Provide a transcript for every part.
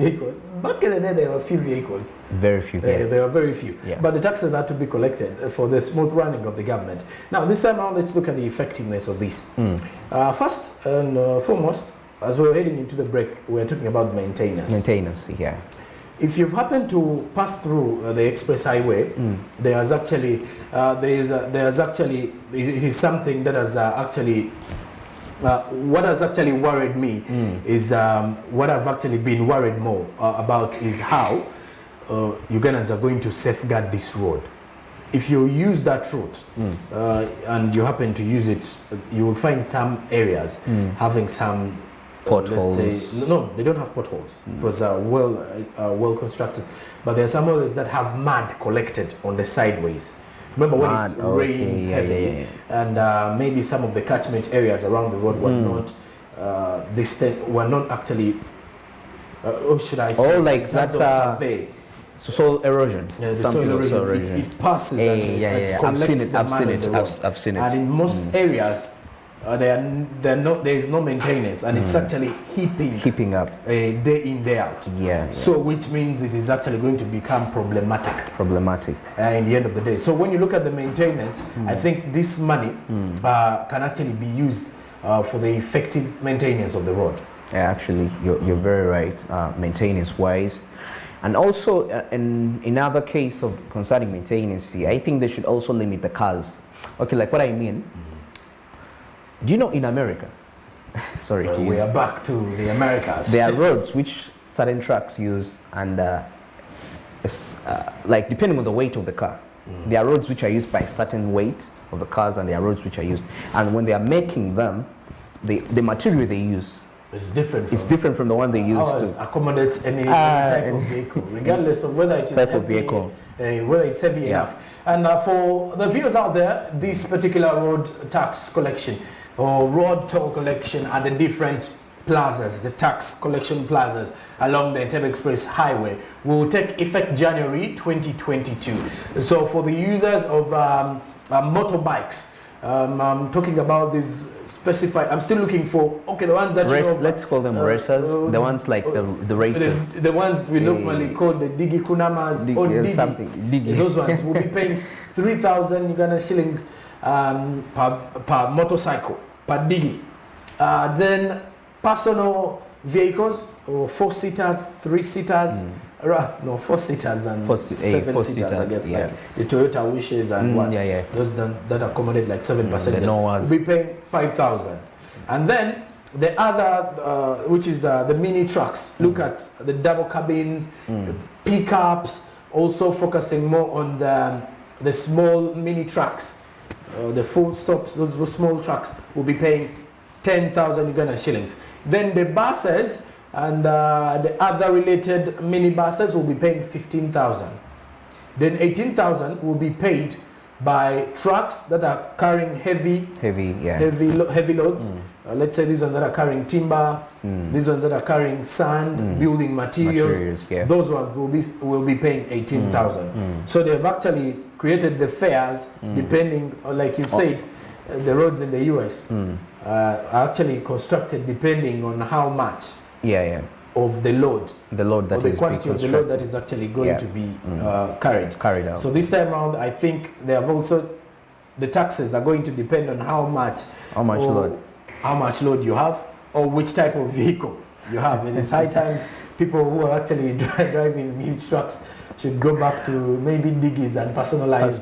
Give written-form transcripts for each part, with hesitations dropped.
vehicles. Back in the day, there were few vehicles. Very few. Yeah. There were very few. Yeah. But the taxes had to be collected for the smooth running of the government. Now, this time around, let's look at the effectiveness of this. First and foremost, as we're heading into the break, we're talking about maintenance. Maintenance, yeah. If you've happened to pass through the express highway, there's actually, it is something that has actually, what has actually worried me is what I've actually been worried more about is how Ugandans are going to safeguard this road. If you use that route and you happen to use it, you will find some areas having some potholes. Let's say, no, they don't have potholes. It was well constructed, but there are some areas that have mud collected on the sideways. Remember when it rains heavily, and maybe some of the catchment areas around the road were not were not actually. Or should I say? Oh, like that's survey. Soil erosion. Yeah, the Something soil like erosion. It passes and it collects I've seen it. And in most areas, there is no maintenance, and it's actually heaping up day in, day out. So which means it is actually going to become problematic in the end of the day. So when you look at the maintenance, I think this money can actually be used for the effective maintenance of the road. Yeah, actually, you're very right, maintenance wise. And also, in other case of concerning maintenance, I think they should also limit the cars. Okay, like what I mean. Do you know in America? Sorry, we are back to the Americas. There are roads which certain trucks use, and like depending on the weight of the car, there are roads which are used by certain weight of the cars, and there are roads which are used. And when they are making them, the material they use it's different from the one they use to accommodate any type of vehicle, regardless of whether it is type of vehicle, whether it's heavy enough. And for the viewers out there, this particular road tax collection or road toll collection at the different plazas, the tax collection plazas along the Entebbe Express Highway will take effect January 2022. So for the users of motorbikes, I'm talking about these specified. I'm still looking for the ones that let's call them racers. The ones like the racers. The ones we normally call the Digi Kunamas or Digi. Those ones will be paying 3,000 Uganda shillings per motorcycle per Digi. Then personal vehicles or 4-seaters, 3-seaters. No, 4-seaters and 7-seaters, I guess, like the Toyota Wishes and those that accommodate like 7 passengers will be paying 5,000. And then the other, which is the mini trucks, look at the double cabins, pickups, also focusing more on the small mini trucks, the full stops, those small trucks will be paying 10,000 Uganda shillings. Then the buses and the other related minibuses will be paying 15,000. Then 18,000 will be paid by trucks that are carrying heavy loads. Let's say these ones that are carrying timber, these ones that are carrying sand, building materials. Those ones will be paying 18,000. So they've actually created the fares depending, like you said, the roads in the US are actually constructed depending on how much of the load that or the quantity of the load that is actually going to be carried out. So this time around, I think they have also the taxes are going to depend on how much load you have or which type of vehicle you have. It is high time people who are actually driving huge trucks should go back to maybe Diggies and personalize.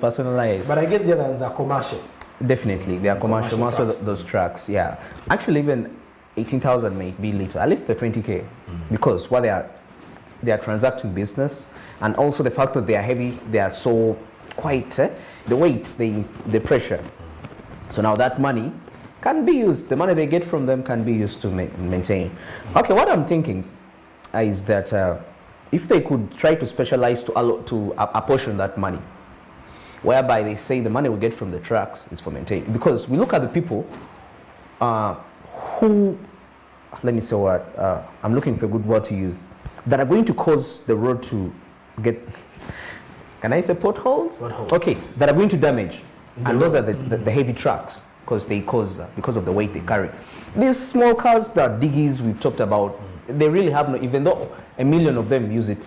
But I guess the other ones are commercial. Definitely, they are commercial. Most of those trucks, actually even 18,000 may be little, at least the 20K, because what they are transacting business, and also the fact that they are heavy, they are so quite the weight, the pressure. So now that money can be used. The money they get from them can be used to maintain. Okay, what I'm thinking is that if they could try to specialize to apportion that money, whereby they say the money we get from the trucks is for maintaining. Because we look at the people who, let me say what, I'm looking for a good word to use, that are going to cause the road to get, can I say potholes? Okay, that are going to damage. And those are the heavy trucks, because of the weight they carry. These small cars, the Diggies we've talked about, they really have no, even though 1 million of them use it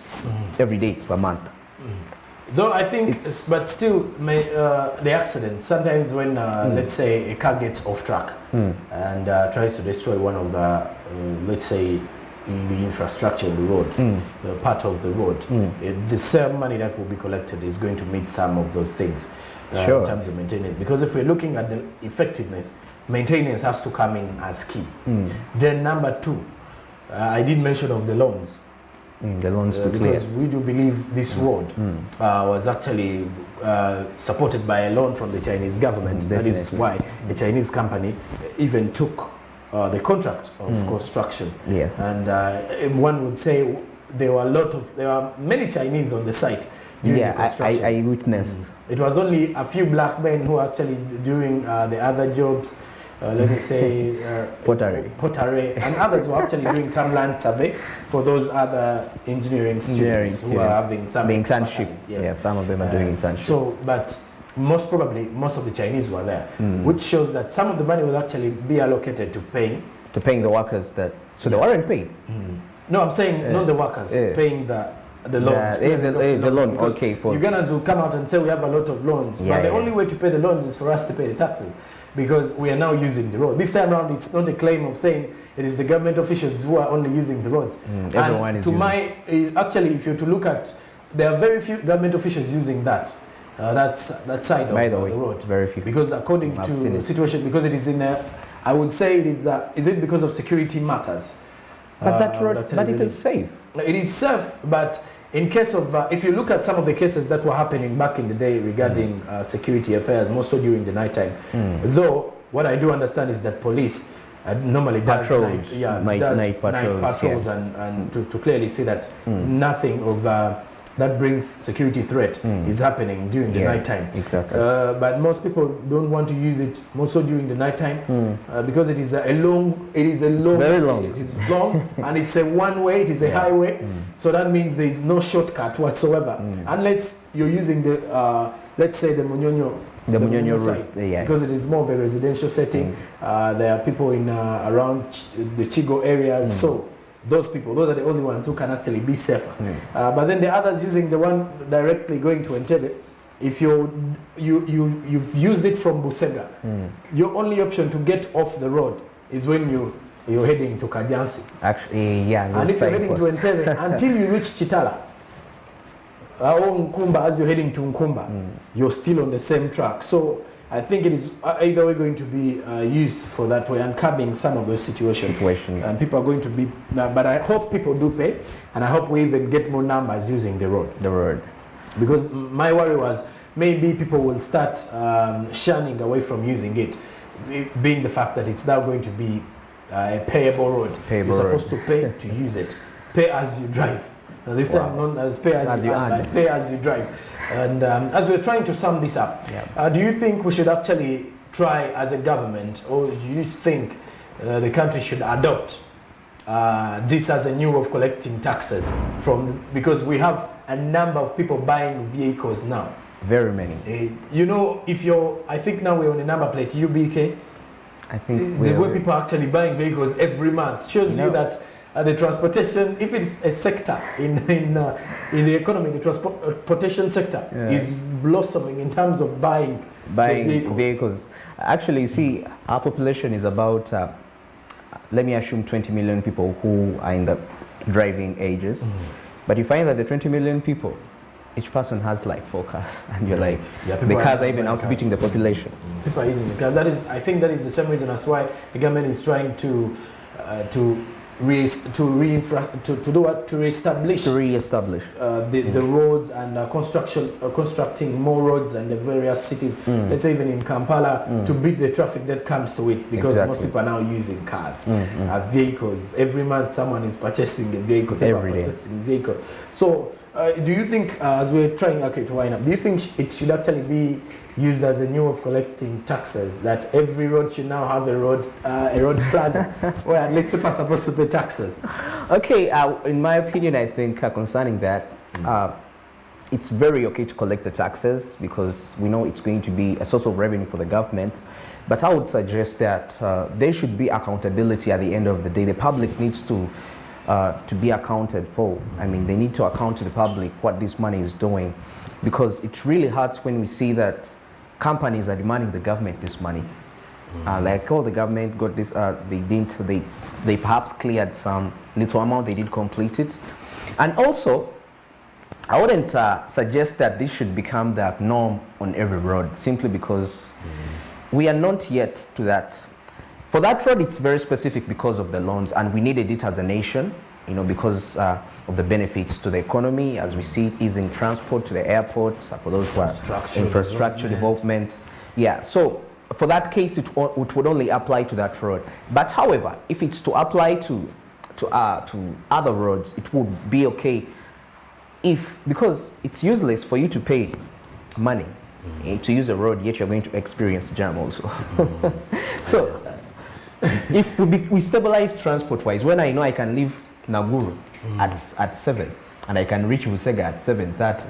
every day per month. Though I think, but still, the accidents, sometimes when, let's say, a car gets off track and tries to destroy one of the, let's say, the infrastructure of the road, the part of the road, the same money that will be collected is going to meet some of those things in terms of maintenance. Because if we're looking at the effectiveness, maintenance has to come in as key. Then number 2, I did mention of the loans. The loans to because we do believe this road was actually supported by a loan from the Chinese government. That is why the Chinese company even took the contract of construction. And one would say there were many Chinese on the site during the construction. I witnessed. It was only a few black men who were actually doing the other jobs. Let me say pottery, and others were actually doing some land survey for those other engineering students who are having some internship. Yeah, some of them are doing internship. So, but most probably, most of the Chinese were there, which shows that some of the money will actually be allocated to paying the workers that. So they weren't paid. No, I'm saying not the workers, paying the loans. The loan, okay. Ugandans will come out and say we have a lot of loans, but the only way to pay the loans is for us to pay the taxes. Because we are now using the road. This time around, it's not a claim of saying it is the government officials who are only using the roads. Everyone is using. Actually, if you're to look at, there are very few government officials using that side of the road. Very few. Because according to the situation, because it is in a, I would say it is it because of security matters? But that road, but it is safe. It is safe, but in case of, if you look at some of the cases that were happening back in the day regarding security affairs, more so during the night time, though what I do understand is that police normally does night patrols and to clearly see that nothing of that brings security threat is happening during the night time. Exactly. But most people don't want to use it more so during the night time because it is very long. It is long and it's a one way. It is a highway. So that means there is no shortcut whatsoever unless you're using the let's say the Munyonyo side, because it is more of a residential setting. There are people in around the Chigo areas, so those are the only ones who can actually be safer. But then the others using the one directly going to Entebbe, if you've used it from Busega, your only option to get off the road is when you're heading to Kajansi. Actually, and if you're heading to Entebbe until you reach Chitala, or Nkumba, as you're heading to Nkumba, you're still on the same track. So I think it is either way going to be used for that way and curbing some of those situations. And people are going to be, but I hope people do pay, and I hope we even get more numbers using the road. Because my worry was maybe people will start shunning away from using it, being the fact that it's now going to be a payable road. You're supposed to pay to use it. Pay as you drive. Now this time not as pay as you earn, but pay as you drive. And as we're trying to sum this up, do you think we should actually try as a government, or do you think the country should adopt this as a new way of collecting taxes because we have a number of people buying vehicles now? Very many. I think now we're on a number plate, UBK. I think the way people are actually buying vehicles every month shows you that the transportation, if it's a sector in the economy, the transportation sector is blossoming in terms of buying vehicles. Actually, see, our population is about, let me assume 20 million people who are in the driving ages. But you find that the 20 million people, each person has like 4 cars, and you're like, the cars are even outcompeting the population. People are using the cars. I think that is the same reason as why the government is trying to reestablish the roads and constructing more roads and the various cities. Let's say even in Kampala to beat the traffic that comes to it, because most people are now using cars, vehicles. Every month someone is purchasing a vehicle. So do you think, as we're trying to wind up, do you think it should actually be used as a new way of collecting taxes, that every road should now have a road plaza where at least people are supposed to pay taxes? Okay, in my opinion, I think concerning that, it's very okay to collect the taxes because we know it's going to be a source of revenue for the government. But I would suggest that there should be accountability at the end of the day. The public needs to to be accounted for. I mean, they need to account to the public what this money is doing, because it really hurts when we see that companies are demanding the government this money. Like, oh, the government got this, they didn't, they perhaps cleared some little amount, they did complete it. And also, I wouldn't suggest that this should become the norm on every road, simply because we are not yet to that. For that road, it's very specific because of the loans, and we needed it as a nation, you know, because of the benefits to the economy, as we see it, easing transport to the airport, for those who are infrastructure development. Yeah, so for that case, it would only apply to that road. But however, if it's to apply to other roads, it would be okay because it's useless for you to pay money to use a road, yet you're going to experience jam also. So if we stabilize transport-wise, when I know I can leave Naguru at 7 and I can reach Busega at 7:30,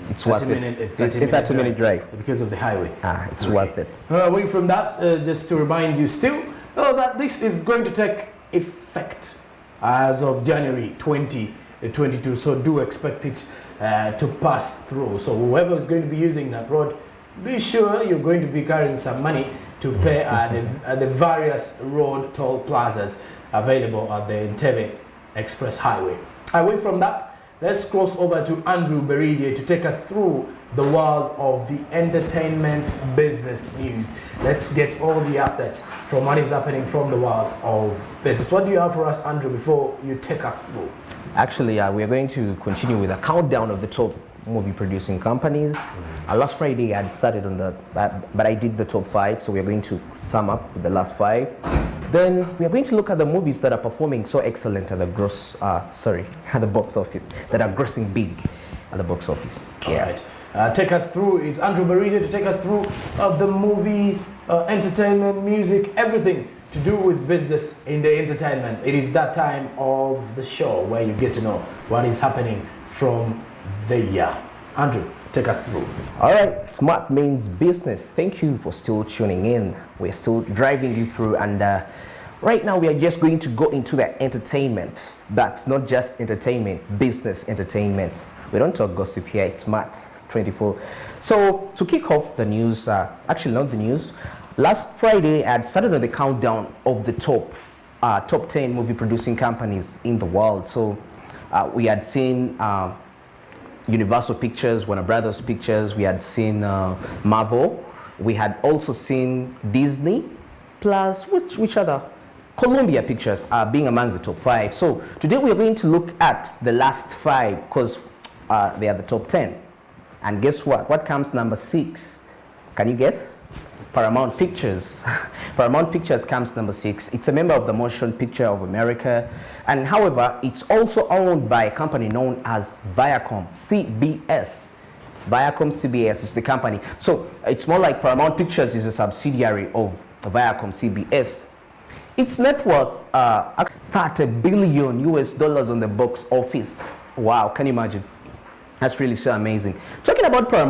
it's worth it. 30-minute drive. Because of the highway. It's worth it. Away from that, just to remind you still that this is going to take effect as of January 2022. So do expect it to pass through. So whoever is going to be using that road, be sure you're going to be carrying some money to pay at the various road toll plazas available at the Entebbe Express Highway. Away from that, let's cross over to Andrew Beride to take us through the world of the entertainment business news. Let's get all the updates from what is happening from the world of business. What do you have for us, Andrew, before you take us through? Actually, we are going to continue with a countdown of the top movie producing companies. Last Friday I had started on but I did the top 5, so we are going to sum up with the last 5. Then we are going to look at the movies that are performing so excellent at the box office, that are grossing big at the box office. All right. Take us through. It's Andrew Beride to take us through the movie, entertainment, music, everything to do with business in the entertainment. It is that time of the show where you get to know what is happening from the year. Andrew, take us through. All right, smart means business. Thank you for still tuning in. We're still driving you through, and right now we are just going to go into the entertainment, but not just entertainment, business entertainment. We don't talk gossip here. It's Smart 24. So to kick off the news, actually not the news, last Friday I had started on the countdown of the top 10 movie producing companies in the world. So we had seen Universal Pictures, Warner Brothers Pictures, we had seen Marvel, we had also seen Disney, plus which other? Columbia Pictures being among the top 5. So today we are going to look at the last 5, because they are the top 10. And guess what? What comes number 6? Can you guess? Paramount Pictures. Paramount Pictures comes number 6. It's a member of the Motion Picture of America, and however, it's also owned by a company known as Viacom CBS. Viacom CBS is the company. So it's more like Paramount Pictures is a subsidiary of Viacom CBS. Its net worth $30 billion on the box office. Wow, can you imagine? That's really so amazing. Talking about Paramount